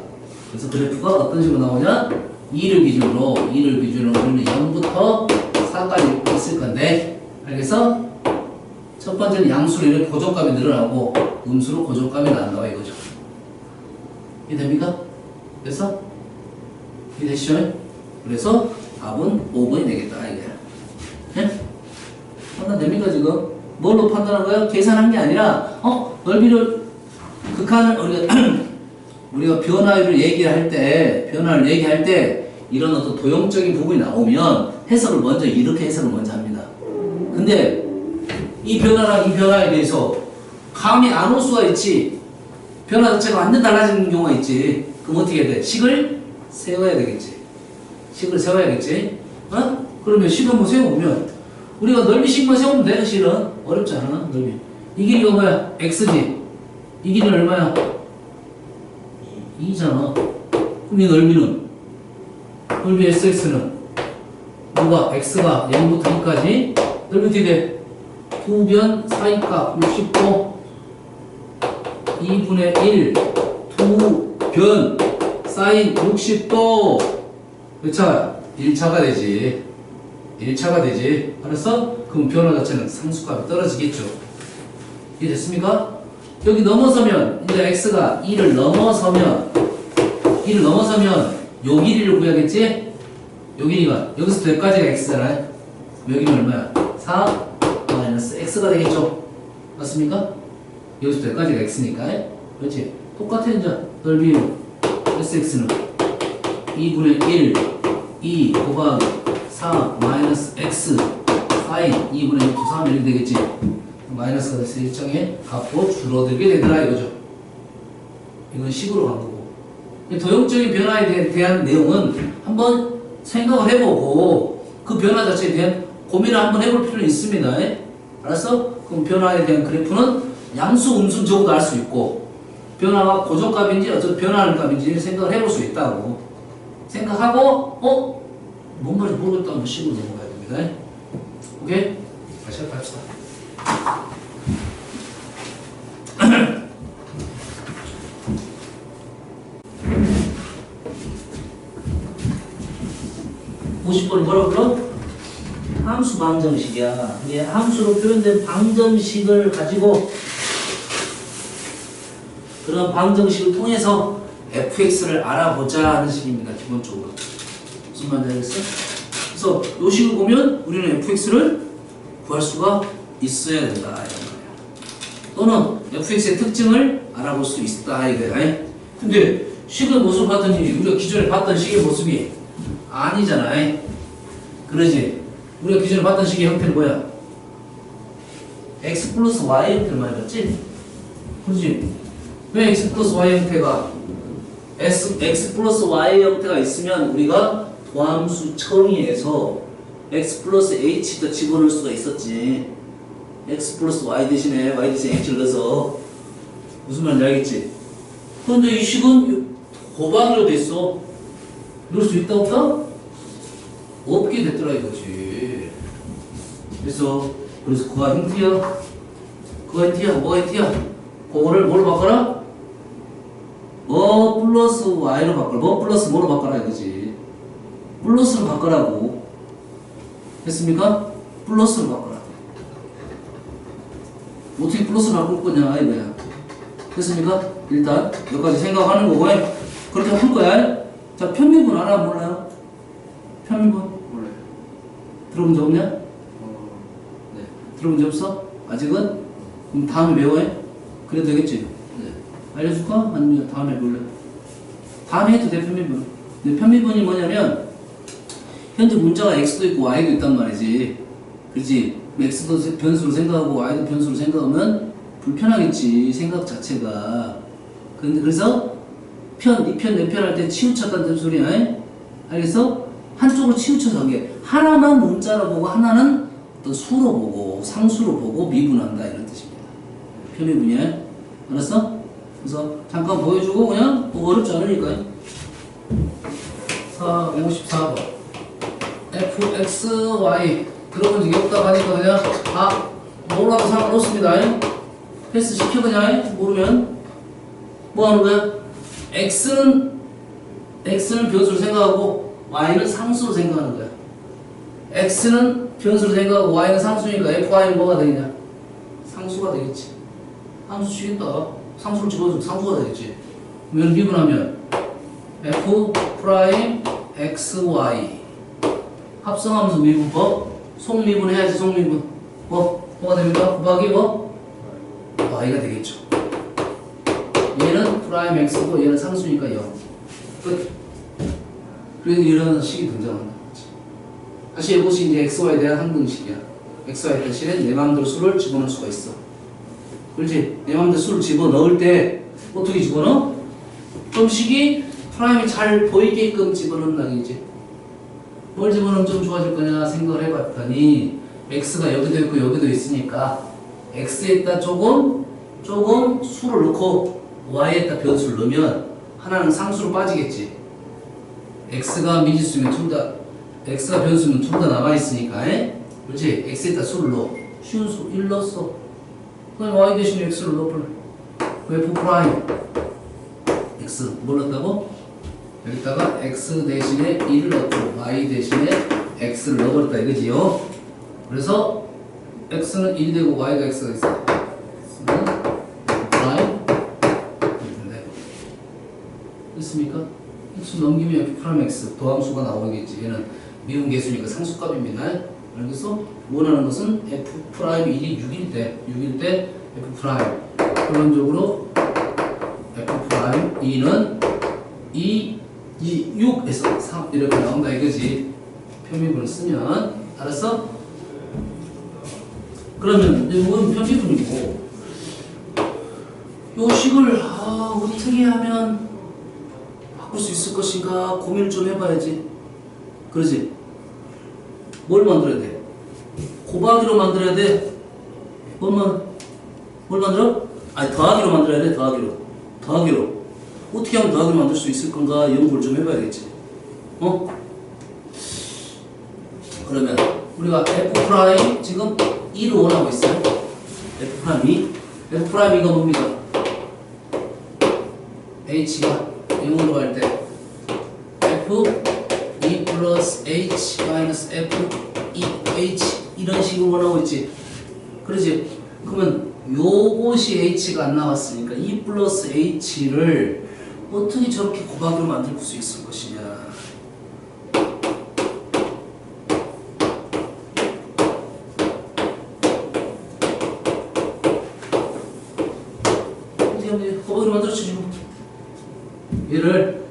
그래서 그래프가 어떤 식으로 나오냐? 2를 기준으로 우리는 0부터 4까지 있을 건데, 알겠어? 첫 번째는 양수로 이렇게 고정값이 늘어나고 음수로 고정값이 나온다 이거죠. 이해됩니까? 그래서 이해되시죠? 그래서 답은 5번이 되겠다 이거야. 예? 판단됩니까 지금? 뭘로 판단한 거야? 계산한 게 아니라 넓이를 극한을 우리가 변화율을 얘기할 때 이런 어떤 도형적인 부분이 나오면 해석을 먼저 이렇게 해석을 먼저 합니다. 근데 이 변화랑 이 변화에 대해서 감이 안 올 수가 있지. 변화 자체가 완전 달라지는 경우가 있지. 그럼 어떻게 해야 돼? 식을 세워야 되겠지. 식을 세워야겠지. 그러면 식을 한번 세워보면 우리가 넓이식만 세우면 돼. 실은 어렵지 않아. 넓이. 이 길이가 뭐야? x지. 이 길이는 얼마야? 2잖아. 그럼 이 넓이는? 넓이 SX는? 뭐가? X가 0부터 2까지? 넓이 어떻게 돼? 두 변 사이값 60도 2분의 1 두 변 사인 60도 몇 차야? 1차가 되지. 1차가 되지. 알았어? 그럼 변화 자체는 상수값이 떨어지겠죠. 이해됐습니까? 여기 넘어서면 이제 x가 2를 넘어서면 요 길이를 구해야겠지? 요 길이가 여기서 여기까지가 x잖아요. 여기는 얼마야? 4 마이너스 x가 되겠죠? 맞습니까? 여기서 여기까지가 x니까 그렇지? 똑같아 이제 넓이 sx는 2분의 1 2 곱하기 4 마이너스 x 사인 2분의 6 3 이렇게 되겠지? 마이너스가 돼서 일정의 값도 줄어들게 되더라 이거죠. 이건 식으로 간 거고. 도형적인 변화에 대한 내용은 한번 생각을 해보고 그 변화 자체에 대한 고민을 한번 해볼 필요는 있습니다. 알았어? 그럼 변화에 대한 그래프는 양수, 음수 적어도 알 수 있고 변화가 고정값인지 어쩌 변화하는 값인지 생각을 해볼 수 있다고 생각하고 뭔 말인지 모르겠다면 식으로 넘어가야 됩니다. 오케이? 다시 합시다. (50번을) 뭐라고 불러? 함수 방정식이야. 이게 함수로 표현된 방정식을 가지고 그런 방정식을 통해서 fx를 알아보자 하는 식입니다. 기본적으로. 무슨 말인지 알겠어? 그래서 이 식을 보면 우리는 fx를 구할 수가 있어야 된다 이런 거야. 또는 fx의 특징을 알아볼 수 있다 이거야. 근데 식의 모습을 봤더니 우리가 기존에 봤던 식의 모습이 아니잖아. 그러지? 우리가 기존에 봤던 식의 형태는 뭐야? x 플러스 y 형태를 많이 봤지? 그러지? 왜 x 플러스 y 형태가 x 플러스 y 형태가 있으면 우리가 도함수 정의에서 x 플러스 h도 집어넣을 수가 있었지. x 플러스 y 대신에 y 대신에 h를 넣어서 무슨 말인지 알겠지? 그런데 이 식은 고방으로 됐어. 넣을 수 있다 없다? 없게 됐더라 이거지. 그래서 그가 형태야. 그가 형태야. 뭐가 형태야? 그거를 뭘로 바꿔라? 뭐 플러스 y로 바꿔라. 뭐 플러스 뭐로 바꿔라 이거지. 플러스로 바꿔라고. 됐습니까? 플러스로 바꿔라. 어떻게 플러스로 바꿀 거냐 이거야. 됐습니까? 일단 여기까지 생각하는 거고 그렇게 할 거야. 자, 편미분 알아 몰라요? 편미분 몰라요. 들어본 적 없냐? 네. 들어본 적 없어? 아직은? 그럼 다음에 외워. 그래도 되겠지? 네. 알려줄까? 아니면 다음에 해볼래? 다음에 해도 돼. 편미분. 근데 편미분이 뭐냐면 현재 문자가 x도 있고 y도 있단 말이지. 그렇지? x도 변수로 생각하고 y도 변수로 생각하면 불편하겠지. 생각 자체가. 근데 그래서 이 편, 내 편 할 때 치우쳤다는 소리야. 알겠어? 한쪽으로 치우쳐서 한 게 하나만 문자로 보고 하나는 어떤 수로 보고 상수로 보고 미분한다 이런 뜻입니다. 편미분이야. 알았어? 그래서 잠깐 보여주고 그냥 뭐 어렵지 않으니까. 54번 fxy 들어본 적이 없다고 하니까 그냥 몰라도 상관없습니다. 패스 시켜 그냥. 모르면 뭐 하는 거야? x는 변수로 생각하고 y는 상수로 생각하는 거야. x는 변수로 생각하고 y는 상수니까 fy는 뭐가 되겠냐? 상수가 되겠지. 상수 치겠다. 상수를 집어주면 상수가 되겠지. 그러면 미분하면 f 프라임 xy 합성함수 미분법 속미분 해야지. 속미분 뭐가 됩니까? 곱하기 y가 되겠죠. 얘는 프라임 x고 얘는 상수니까 0. 끝. 그래서 이런 식이 등장한다. 다시 이것이 이제 xy에 대한 항등식이야. xy 대신에 내 마음대로 수를 집어넣을 수가 있어. 그렇지? 내 마음대로 수를 집어넣을 때 어떻게 집어넣어? 좀 식이 프라임이 잘 보이게끔 집어넣는다는 얘기지. 뭘 집어넣으면 좀 좋아질 거냐 생각을 해봤더니 x가 여기도 있고 여기도 있으니까 x에다 조금 수를 넣고 y에다 변수를 넣으면 하나는 상수로 빠지겠지. x가 미지수면 x가 변수면 둘 다 남아있으니까. 그렇지? x에다 수를 넣어. 쉬운 수 1 넣었어. 그럼 y 대신에 x를 넣어볼래. f 프라임 x 뭘 넣었다고? 여기다가 x 대신에 1을 넣고 y 대신에 x를 넣어버렸다 이거지요. 그래서 x는 1이 되고 y가 x가 있어. x는 프라임 됐습니까? x 넘기면 f 프라임 x 도함수가 나오겠지. 얘는 미분 계수니까 상수값입니다. 알겠어? 원하는 것은 f 프라임 1이 6일 때 f 프라임 결론적으로 F 프라임 2는 2, 6에서 3 이렇게 나온다 이거지. 편미분을 쓰면. 알았어? 그러면 이건 편미분이고 요 식을 어떻게 하면 바꿀 수 있을 것인가 고민을 좀 해봐야지. 그러지? 뭘 만들어야 돼? 곱하기로 만들어야 돼? 뭘 만들어? 아니 더하기로 만들어야 돼. 더하기로 어떻게 하면 더하기로 만들 수 있을 건가 연구를 좀 해봐야겠지. 그러면 우리가 F' 지금 2를 원하고 있어요. F'2가 뭡니까? H가 0으로 갈 때 F 2 플러스 H 마이너스 F 2 H 이런 식으로 원하고 있지. 그러지? 그러면 요것이 H가 안 나왔으니까 2 플러스 H를 어떻게 저렇게 곱하기로 만들 수 있을 것이냐. 어떻게 하면 곱하기로 만들었지 지금. 얘를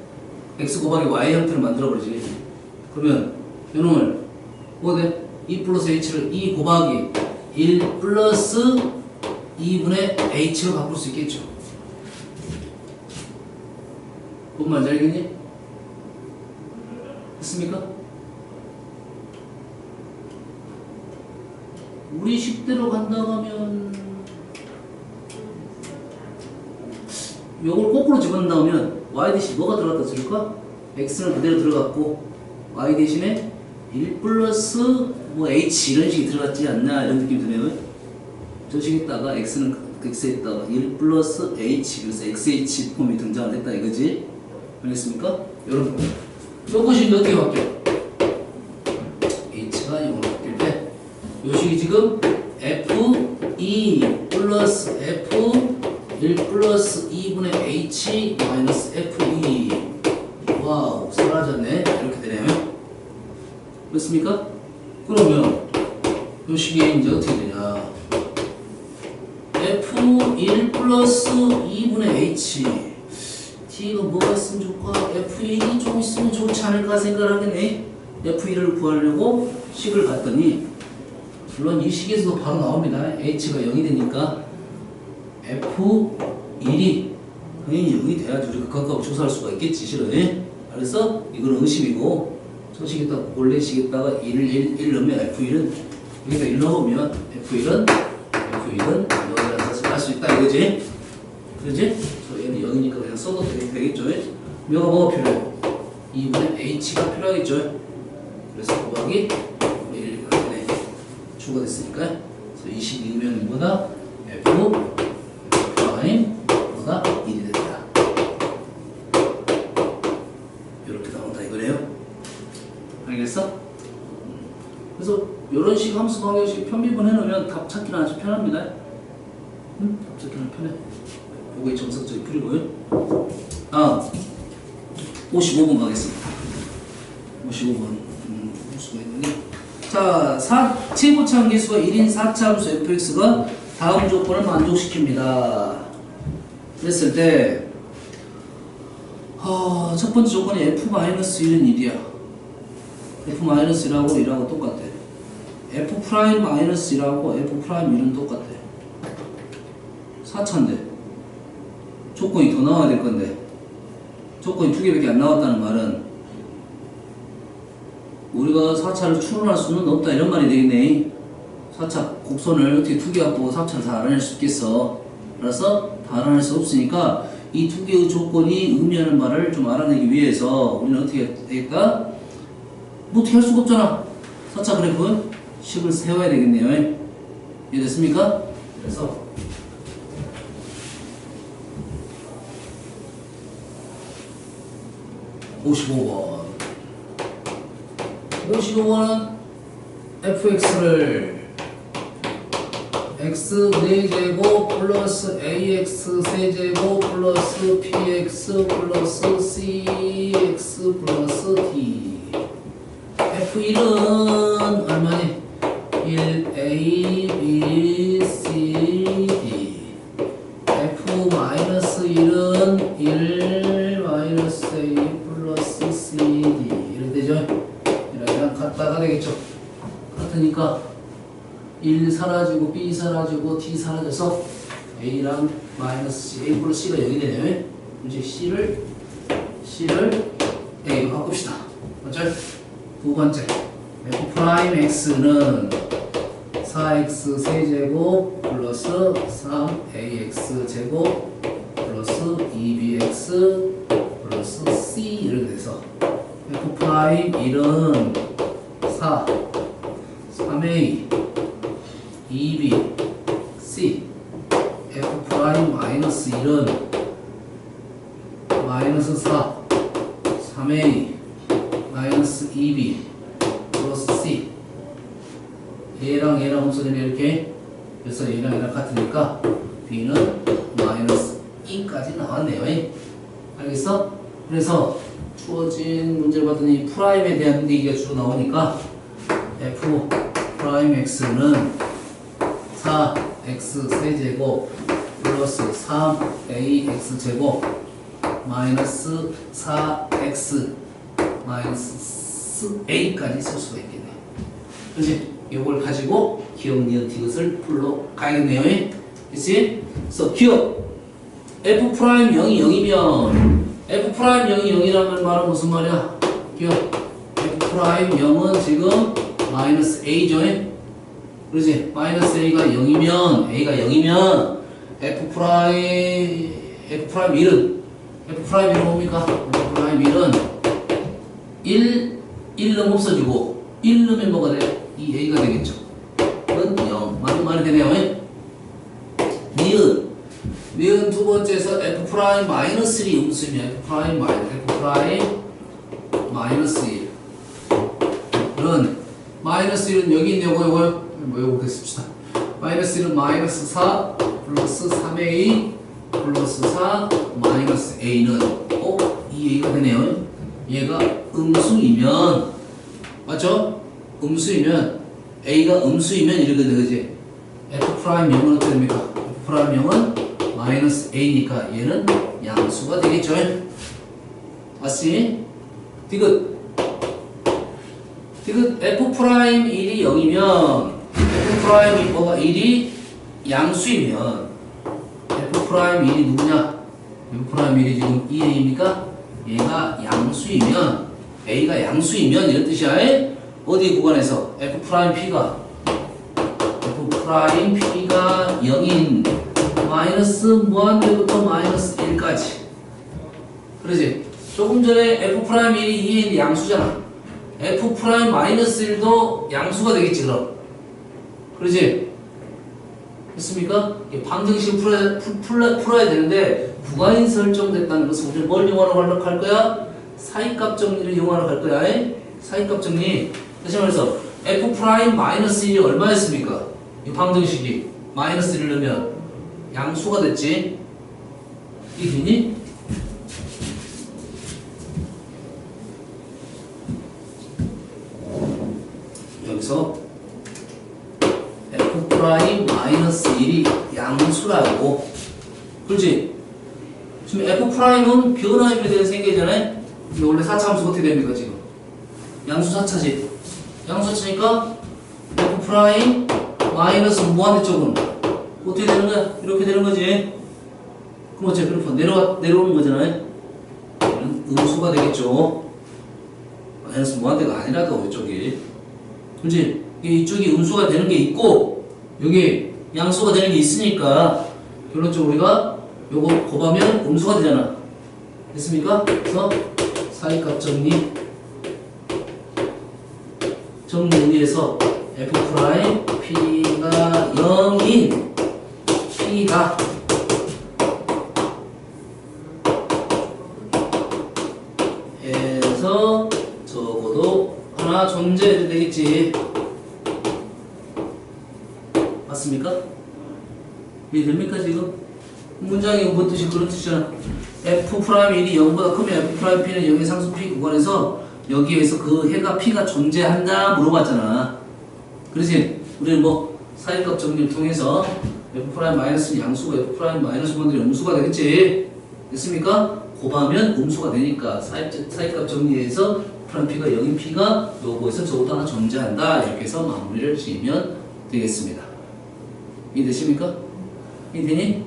x 곱하기 y 형태로 만들어버리지. 그러면 요놈을 뭐 돼? 2 플러스 h를 2 곱하기 1 플러스 2분의 h로 바꿀 수 있겠죠. 뭔 말인지 알겠니? 됐습니까? 우리 식대로 간다고 하면 요걸 거꾸로 집어넣으면 y 대신 뭐가 들어갔다 쓸까? x는 그대로 들어갔고 y 대신에 1 플러스 뭐 h 이런 식이 들어갔지 않나 이런 느낌이 드네요. 저 식에다가 x는 x에다가 1 플러스 h 그래서 xh 폼이 등장을 했다 이거지. 알겠습니까? 여러분 요것이 어떻게 바뀌어? h가 0으로 바뀔 때 요 식이 지금 f2 플러스 f 1 플러스 2분의 h 마이너스 f2 와우 사라졌네. 이렇게 되네요. 그렇습니까? 그러면 이 식이 이제 어떻게 되냐. f1 플러스 2분의 h t가 뭐가 있으면 좋을까? f1이 좀 있으면 좋지 않을까 생각을 하겠네. f1을 구하려고 식을 봤더니 물론 이 식에서도 바로 나옵니다. h가 0이 되니까 F1이 당연히 0이 돼야지 우리가 가까워 조사할 수가 있겠지. 실은 알았어? 이건 의심이고 저 식에다가 원래 식에다가 1 넣으면 F1은 여기다 1 넣으면 F1은 0이라는 사실을 알 수 있다 이거지. 그러지? 그래서 얘는 0이니까 그냥 써도 되겠죠. 뭐가 필요해? 2분의 H가 필요하겠죠. 그래서 곱하기 1 이렇게 추가 됐으니까 그래서 이 식이 의미하는 뭐다? F 뭐가 1이 된다. 이렇게 나온다 이거네요. 알겠어? 그래서 이런 식 함수 방정식 편미분 해놓으면 답 찾기는 아주 편합니다. 답 찾기는 편해. 그게 정석적인 풀이고요. 55번 가겠습니다. 55번 볼 수가 있느니. 자, 최고차함 계수가 1인 4차 함수 fx가 다음 조건을 만족시킵니다. 그랬을 때 첫 번째 조건이 f-1은 1이야. f-1하고 1하고 똑같아. f'-1하고 f'1은 똑같아. 4차인데 조건이 더 나와야 될 건데 조건이 2개밖에 안 나왔다는 말은 우리가 4차를 추론할 수는 없다 이런 말이 되겠네. 4차 곡선을 어떻게 2개 갖고 4차를 다 알아낼 수 있겠어? 알았어? 다 알아낼 수 없으니까 이 2개의 조건이 의미하는 말을 좀 알아내기 위해서 우리는 어떻게 되겠다? 뭐 어떻게 할 수가 없잖아. 4차 그래프 식을 세워야 되겠네요. 이해됐습니까? 그래서 55번은 fx를 x 4제곱 플러스 ax 세제곱 플러스 px 플러스 cx 플러스 d f1은 얼마니? 1 a b c d f F-1은 1 마이너스 A 플러스 CD 이렇게 되죠? 이렇게 같다가 되겠죠? 같으니까 1 사라지고 B 사라지고 D 사라져서 A랑 마이너스 C, A 플러스 C가 0이 되네요. 이제 C를 A로 바꿉시다. 맞죠? 두 번째 F 프라임 X는 4x 세제곱 플러스 3ax 제곱 플러스 2bx 플러스 c 이렇게 돼서 F 프라임 1은 4 3a 2b c F 프라임 마이너스 1은 마이너스 4 3a 마이너스 2b 플러스 c 얘랑 얘랑 없어지네 이렇게. 그래서 얘랑 얘랑 같으니까 b는 마이너스 2까지 나왔네요. 알겠어? 그래서 주어진 문제를 봤더니 프라임에 대한 얘기가 주로 나오니까 f 프라임 x는 4x 세제곱 플러스 3ax 제곱 마이너스 4x 마이너스 a까지 쓸 수가 있겠네. 그렇지? 이걸 가지고 기억, 니은, 디귿을 풀러 가야겠네요. 그치? 그래서 기억 F 프라임 0이 0이면 F 프라임 0이 0이라는 말은 무슨 말이야? 기억 F 프라임 0은 지금 마이너스 A죠? 그렇지? 마이너스 A가 0이면 A가 0이면 F 프라임 1은 F 프라임 1은 뭡니까? F 프라임 1은 1 넣으면 없어지고 1 넣으면 뭐가 돼? 2a가 되겠죠. 그건 0. 맞는 말이 되네요. 니은 두 번째에서 f 프라임 마이너스 1이 음수면 f 프라임 마이너스 1. 그런 마이너스 1은 여기 있는 요거 요거 씁시다. 마이너스 1은 마이너스 4 플러스 3a 플러스 4 마이너스 a는 2a가 되네요. 얘가 음수이면 맞죠? 음수이면 A가 음수이면 이렇게 되지. F 프라임 0은 어떻게 됩니까? F 프라임 0은 마이너스 A니까 얘는 양수가 되겠죠. 맞지? 디귿 F 프라임 1이 0이면 F 프라임 뭐가 1이 양수이면 F 프라임 1이 누구냐? F 프라임 1이 지금 2A입니까? 얘가 양수이면 A가 양수이면 이런 뜻이야. 어디 구간에서 F 프라임 P가 0인 마이너스 무한대부터 마이너스 1까지. 그러지? 조금 전에 F 프라임 1이 2의 양수잖아. F 프라임 마이너스 1도 양수가 되겠지 그럼. 그러지? 됐습니까? 방정식 풀어야 되는데 구간이 설정됐다는 것은 우리는 뭘 이용하러 갈 거야? 사이값 정리를 이용하러 갈 거야. 사이값 정리. 다시 말해서 f 프라임 마이너스 1이 얼마였습니까? 이 방정식이 마이너스 1을 넣으면 양수가 됐지. 이해되니? 여기서 f 프라임 마이너스 1이 양수라고. 그렇지? 지금 f 프라임은 변화율에 대한 생계잖아요. 이게 원래 4차 함수가 어떻게 됩니까 지금? 양수 4차지. 양수 4차니까 f 프라임 마이너스 무한대 쪽은 어떻게 되는 거야? 이렇게 되는 거지. 그럼 어차피 내려오는 거잖아요. 얘는 음수가 되겠죠. 마이너스 무한대가 아니라도 이쪽이. 그렇지? 이쪽이 음수가 되는 게 있고 여기 양수가 되는 게 있으니까 결론적으로 우리가 요거 곱하면 음수가 되잖아. 됐습니까? 그래서 사이값 정리해서 f 프라임 p가 0인 p가 해서 적어도 하나 존재해도 되겠지. 맞습니까? 이해됩니까 지금? 문장이 뭔 뜻이 그런 뜻이잖아. f 프라임 1이 0보다 크면 f 프라임 p는 0의 상수 p 구간에서 여기에서 그 해가 p가 존재한다 물어봤잖아. 그렇지? 우리는 뭐 사이값 정리를 통해서 F 프라임 마이너스는 양수고 F 프라임 마이너스 분들이 음수가 되겠지. 됐습니까? 곱하면 음수가 되니까 사이값 정리해서 프라임 P가 0인 P가 요거에서 저것도 하나 존재한다. 이렇게 해서 마무리를 지으면 되겠습니다. 이해되십니까? 이해되니?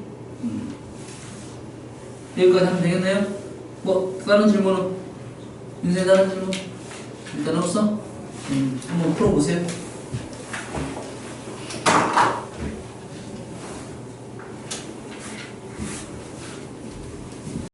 여기까지 하면 되겠네요? 뭐 다른 질문은? 인생 다른 질문? 일단 없어? 한번 풀어보세요.